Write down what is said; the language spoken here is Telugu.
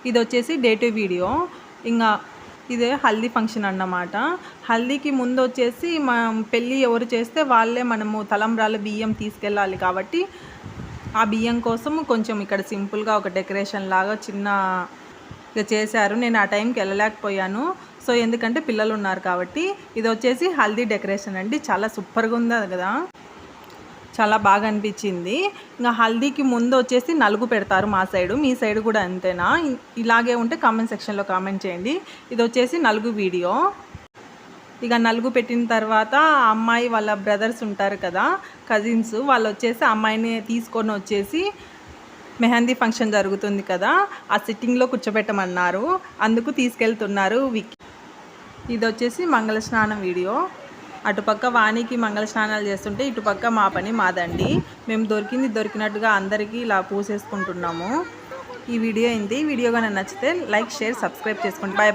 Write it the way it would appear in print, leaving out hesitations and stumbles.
ఇది వచ్చేసి డే 2 వీడియో. ఇంకా ఇదే హల్దీ ఫంక్షన్ అన్నమాట. హల్దీకి ముందు వచ్చేసి పెళ్ళి ఎవరు చేస్తే వాళ్ళే మనము తలంబ్రాల బియ్యం తీసుకెళ్ళాలి కాబట్టి ఆ బియ్యం కోసం కొంచెం ఇక్కడ సింపుల్గా ఒక డెకరేషన్ లాగా చిన్నగా చేశారు. నేను ఆ టైంకి వెళ్ళలేకపోయాను. సో ఎందుకంటే పిల్లలు ఉన్నారు కాబట్టి. ఇది వచ్చేసి హల్దీ డెకరేషన్ అండి. చాలా సూపర్గా ఉంది కదా, చాలా బాగా అనిపించింది. ఇంకా హల్దీకి ముందు వచ్చేసి నలుగు పెడతారు మా సైడు. మీ సైడ్ కూడా అంతేనా? ఇలాగే ఉంటే కామెంట్ సెక్షన్లో కామెంట్ చేయండి. ఇది వచ్చేసి నలుగు వీడియో. ఇక నలుగు పెట్టిన తర్వాత అమ్మాయి వాళ్ళ బ్రదర్స్ ఉంటారు కదా, కజిన్స్, వాళ్ళు వచ్చేసి అమ్మాయిని తీసుకొని వచ్చేసి మెహందీ ఫంక్షన్ జరుగుతుంది కదా, ఆ సిట్టింగ్లో కూర్చోబెట్టమన్నారు. అందుకు తీసుకెళ్తున్నారు. ఇది వచ్చేసి మంగళ స్నానం వీడియో. అటుపక్క వాణికి మంగళ స్నానాలు చేస్తుంటే ఇటుపక్క మా పని మాదండి. మేము దొరికినట్టుగా అందరికీ ఇలా పూసేసుకుంటున్నాము. ఈ వీడియో ఇంది. వీడియో కానీ నచ్చితే లైక్, షేర్, సబ్స్క్రైబ్ చేసుకోండి. బాయ్.